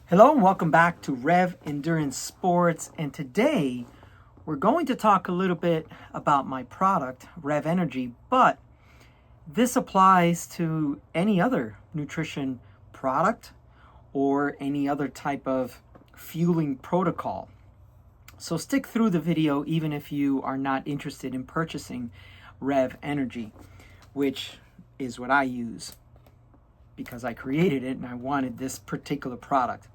Hello and welcome back to REV Endurance Sports, and today we're going to talk a little bit about my product, REV Energy, but this applies to any other nutrition product or any other type of fueling protocol. So stick through the video even if you are not interested in purchasing REV Energy, which is what I use because I created it and I wanted this particular product.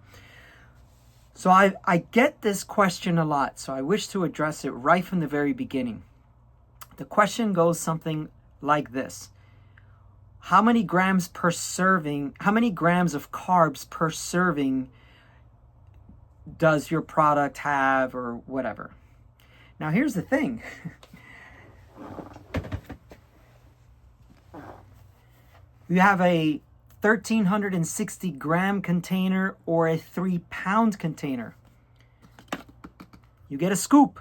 So I get this question a lot, so I wish to address it right from the very beginning. The question goes something like this. How many grams of carbs per serving does your product have, or whatever? Now here's the thing. You have a 1,360 gram container or a 3-pound container. You get a scoop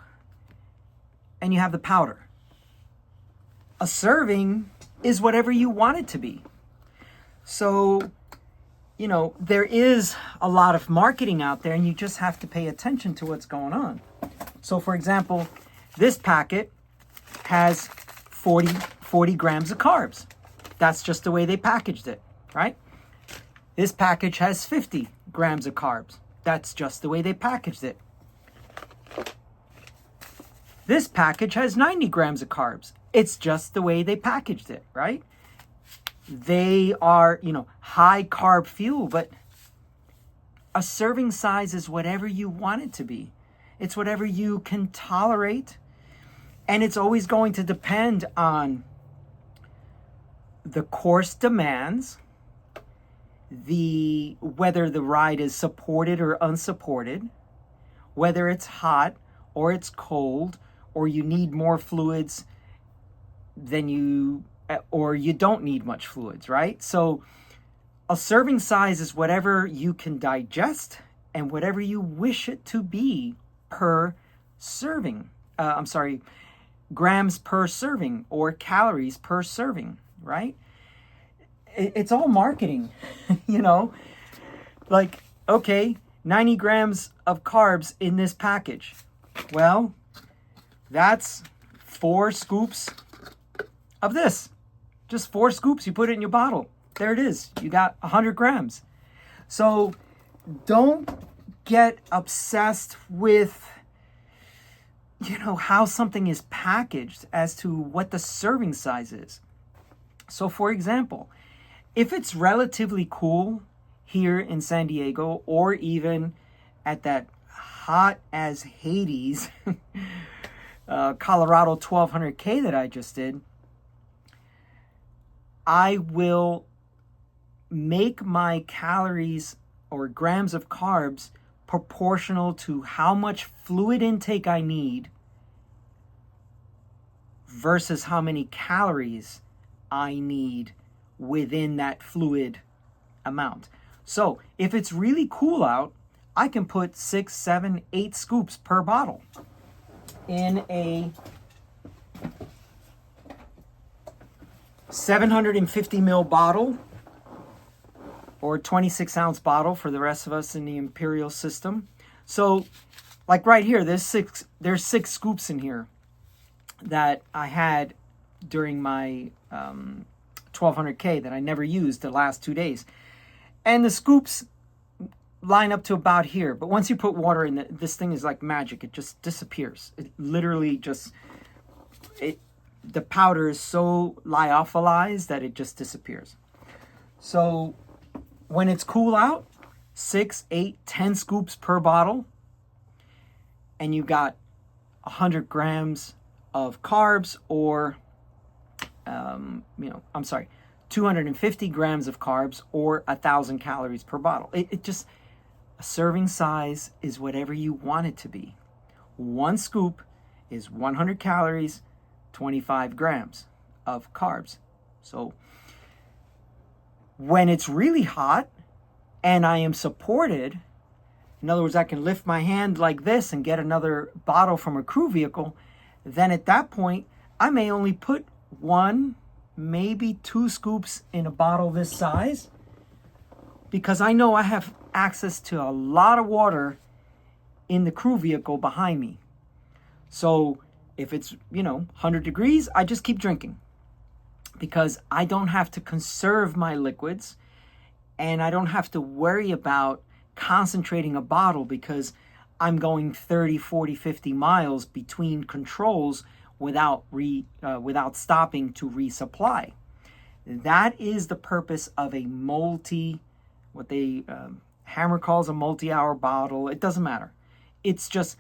and you have the powder. A serving is whatever you want it to be. So, there is a lot of marketing out there and you just have to pay attention to what's going on. So for example, this packet has 40 grams of carbs. That's just the way they packaged it. Right? This package has 50 grams of carbs. That's just the way they packaged it. This package has 90 grams of carbs. It's just the way they packaged it, right? They are, high carb fuel, but a serving size is whatever you want it to be. It's whatever you can tolerate, and it's always going to depend on the course demands, whether the ride is supported or unsupported, whether it's hot or it's cold, or you need more fluids or you don't need much fluids, right? So a serving size is whatever you can digest and whatever you wish it to be per serving. Grams per serving or calories per serving, right? It's all marketing, like, okay, 90 grams of carbs in this package. Well, that's 4 scoops of this. Just 4 scoops. You put it in your bottle. There it is. You got 100 grams. So don't get obsessed with, how something is packaged as to what the serving size is. So for example, if it's relatively cool here in San Diego, or even at that hot as Hades Colorado 1200K that I just did, I will make my calories or grams of carbs proportional to how much fluid intake I need versus how many calories I need within that fluid amount. So if it's really cool out, I can put 6, 7, 8 scoops per bottle in a 750 ml bottle, or 26 ounce bottle for the rest of us in the imperial system. So like right here, there's 6 scoops in here that I had during my 1200K that I never used the last 2 days. And the scoops line up to about here. But once you put water in, this thing is like magic. It just disappears. It literally just, the powder is so lyophilized that it just disappears. So when it's cool out, 6, 8, 10 scoops per bottle, and you got 100 grams of carbs, or 250 grams of carbs, or 1,000 calories per bottle. It just, a serving size is whatever you want it to be. 1 scoop is 100 calories, 25 grams of carbs. So when it's really hot and I am supported, in other words, I can lift my hand like this and get another bottle from a crew vehicle, then at that point, I may only put 1, maybe 2 scoops in a bottle this size, because I know I have access to a lot of water in the crew vehicle behind me. So if it's, 100 degrees, I just keep drinking because I don't have to conserve my liquids and I don't have to worry about concentrating a bottle because I'm going 30, 40, 50 miles between controls without stopping to resupply. That is the purpose of a what they Hammer calls a multi-hour bottle. It doesn't matter. It's just,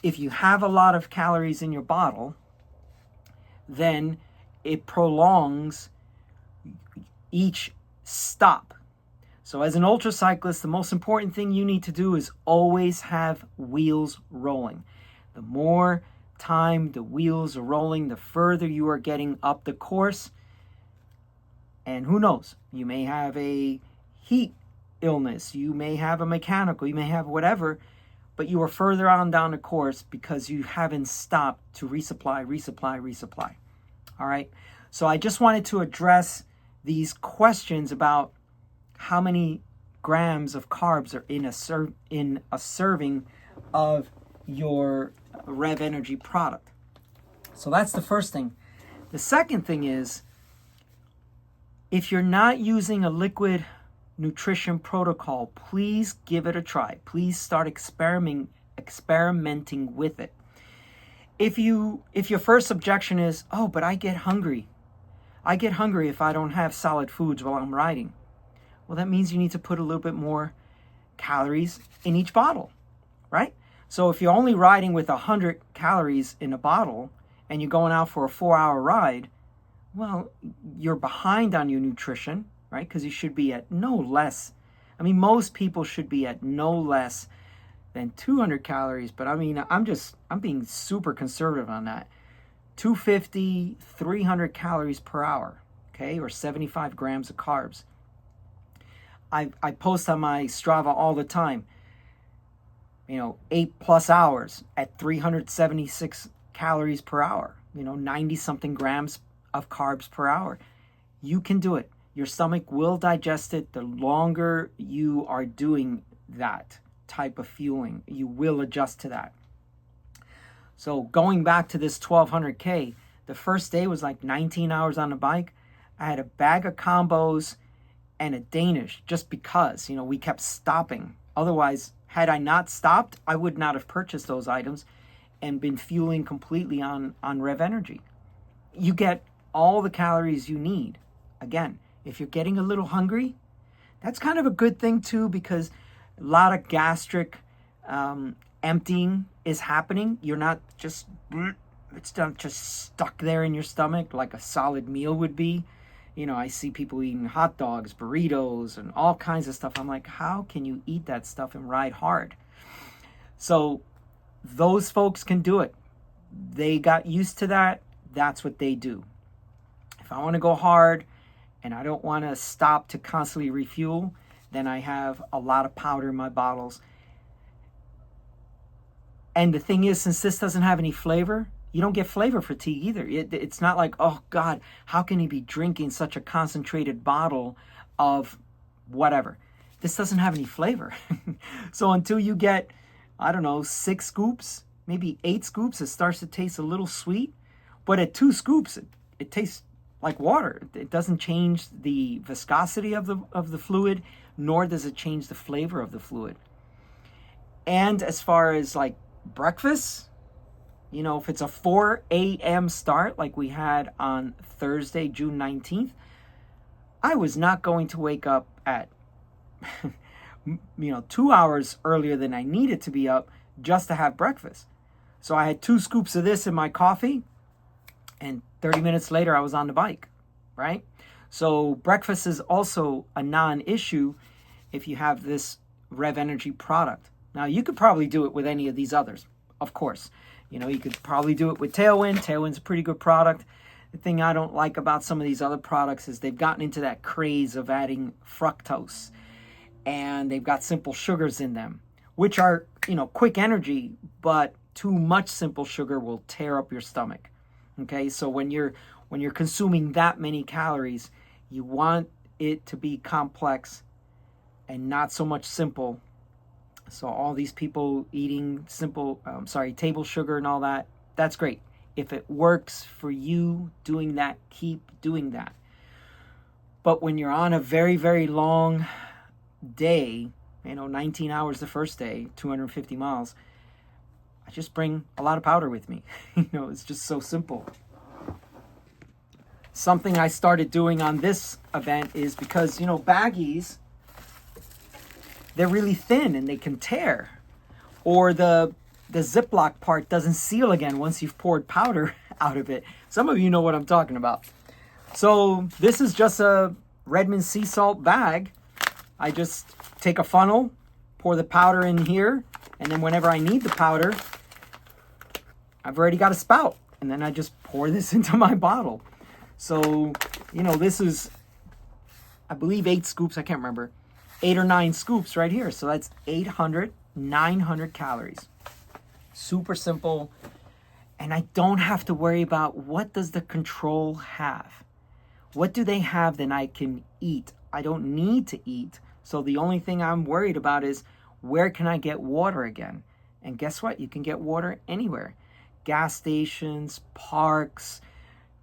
if you have a lot of calories in your bottle, then it prolongs each stop. So as an ultra cyclist, the most important thing you need to do is always have wheels rolling. The more time the wheels are rolling, the further you are getting up the course. And who knows, you may have a heat illness, you may have a mechanical, you may have whatever, but you are further on down the course because you haven't stopped to resupply. All right. So I just wanted to address these questions about how many grams of carbs are in a serving of your REV Energy product. So that's the first thing. The second thing is, if you're not using a liquid nutrition protocol, please give it a try. Please start experimenting with it. If your first objection is, oh, but I get hungry if I don't have solid foods while I'm riding. Well, that means you need to put a little bit more calories in each bottle, right? So if you're only riding with 100 calories in a bottle and you're going out for a 4-hour ride, well, you're behind on your nutrition, right? Because you should be at no less. I mean, most people should be at no less than 200 calories, but I mean, I'm being super conservative on that. 250, 300 calories per hour, okay? Or 75 grams of carbs. I post on my Strava all the time, 8+ hours at 376 calories per hour, 90 something grams of carbs per hour. You can do it. Your stomach will digest it the longer you are doing that type of fueling. You will adjust to that. So going back to this 1200K, the first day was like 19 hours on the bike. I had a bag of combos and a Danish just because, we kept stopping. Otherwise, had I not stopped, I would not have purchased those items and been fueling completely on REV Energy. You get all the calories you need. Again, if you're getting a little hungry, that's kind of a good thing too, because a lot of gastric emptying is happening. You're not just, it's not just stuck there in your stomach like a solid meal would be. I see people eating hot dogs, burritos, and all kinds of stuff. I'm like, how can you eat that stuff and ride hard? So those folks can do it. They got used to that. That's what they do. If I want to go hard and I don't want to stop to constantly refuel, then I have a lot of powder in my bottles. And the thing is, since this doesn't have any flavor, you don't get flavor fatigue either. It's not like, oh God, how can he be drinking such a concentrated bottle of whatever? This doesn't have any flavor. So until you get, 6 scoops, maybe 8 scoops, it starts to taste a little sweet. But at 2 scoops, it tastes like water. It doesn't change the viscosity of the fluid, nor does it change the flavor of the fluid. And as far as like breakfast, if it's a 4 a.m. start like we had on Thursday, June 19th, I was not going to wake up at 2 hours earlier than I needed to be up just to have breakfast. So I had 2 scoops of this in my coffee, and 30 minutes later I was on the bike, right? So breakfast is also a non-issue if you have this REV Energy product. Now, you could probably do it with any of these others, of course. You could probably do it with Tailwind. Tailwind's a pretty good product. The thing I don't like about some of these other products is they've gotten into that craze of adding fructose. And they've got simple sugars in them, which are, quick energy, but too much simple sugar will tear up your stomach. Okay, so when you're consuming that many calories, you want it to be complex and not so much simple. So all these people eating simple, table sugar and all that, that's great. If it works for you doing that, keep doing that. But when you're on a very, very long day, 19 hours the first day, 250 miles, I just bring a lot of powder with me. It's just so simple. Something I started doing on this event is because, baggies, they're really thin and they can tear. Or the Ziploc part doesn't seal again once you've poured powder out of it. Some of you know what I'm talking about. So this is just a Redmond sea salt bag. I just take a funnel, pour the powder in here, and then whenever I need the powder, I've already got a spout. And then I just pour this into my bottle. So, this is, I believe 8 scoops. I can't remember. 8 or 9 scoops right here. So that's 800, 900 calories. Super simple. And I don't have to worry about what does the control have. What do they have that I can eat? I don't need to eat. So the only thing I'm worried about is where can I get water again? And guess what? You can get water anywhere. Gas stations, parks,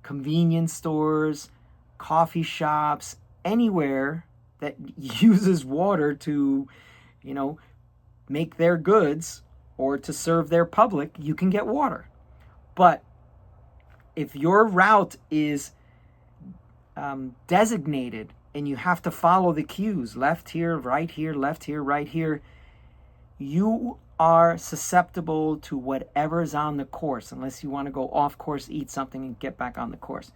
convenience stores, coffee shops, anywhere that uses water to, make their goods or to serve their public, you can get water. But if your route is designated and you have to follow the cues, left here, right here, left here, right here, you are susceptible to whatever's on the course, unless you want to go off course, eat something, and get back on the course.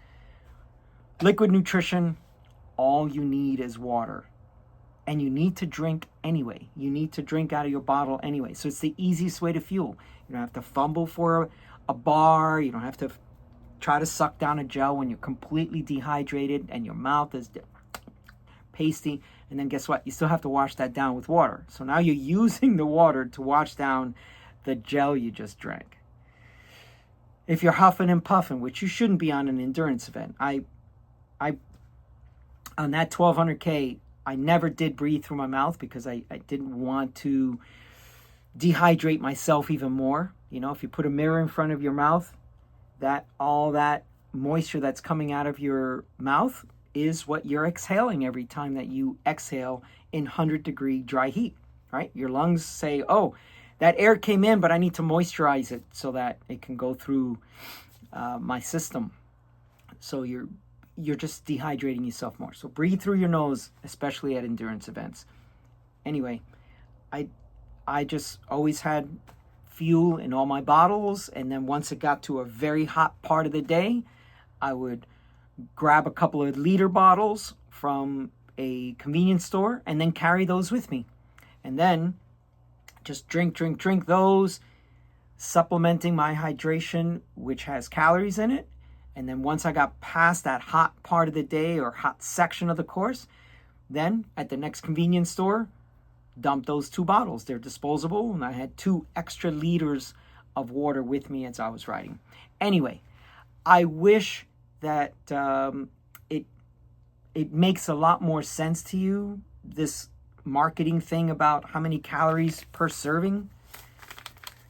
Liquid nutrition, all you need is water. And you need to drink anyway. You need to drink out of your bottle anyway. So it's the easiest way to fuel. You don't have to fumble for a bar. You don't have to try to suck down a gel when you're completely dehydrated and your mouth is pasty. And then guess what? You still have to wash that down with water. So now you're using the water to wash down the gel you just drank. If you're huffing and puffing, which you shouldn't be on an endurance event. I on that 1200K, I never did breathe through my mouth because I didn't want to dehydrate myself even more. If you put a mirror in front of your mouth, all that moisture that's coming out of your mouth is what you're exhaling every time that you exhale in 100-degree dry heat, right? Your lungs say, oh, that air came in, but I need to moisturize it so that it can go through my system. So you're just dehydrating yourself more. So breathe through your nose, especially at endurance events. Anyway, I just always had fuel in all my bottles, and then once it got to a very hot part of the day, I would grab a couple of liter bottles from a convenience store and then carry those with me. And then just drink those, supplementing my hydration, which has calories in it. And then once I got past that hot part of the day or hot section of the course, then at the next convenience store, dump those 2 bottles. They're disposable, and I had 2 extra liters of water with me as I was riding. Anyway, I wish that it makes a lot more sense to you, this marketing thing about how many calories per serving.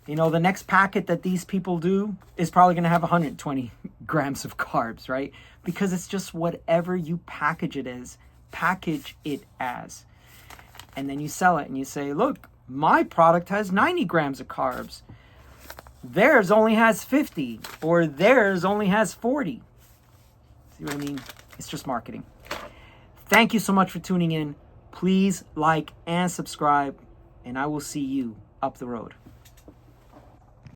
The next packet that these people do is probably going to have 120 grams of carbs, right? Because it's just whatever you package it as. And then you sell it and you say, look, my product has 90 grams of carbs. Theirs only has 50, or theirs only has 40. See what I mean? It's just marketing. Thank you so much for tuning in. Please like and subscribe, and I will see you up the road.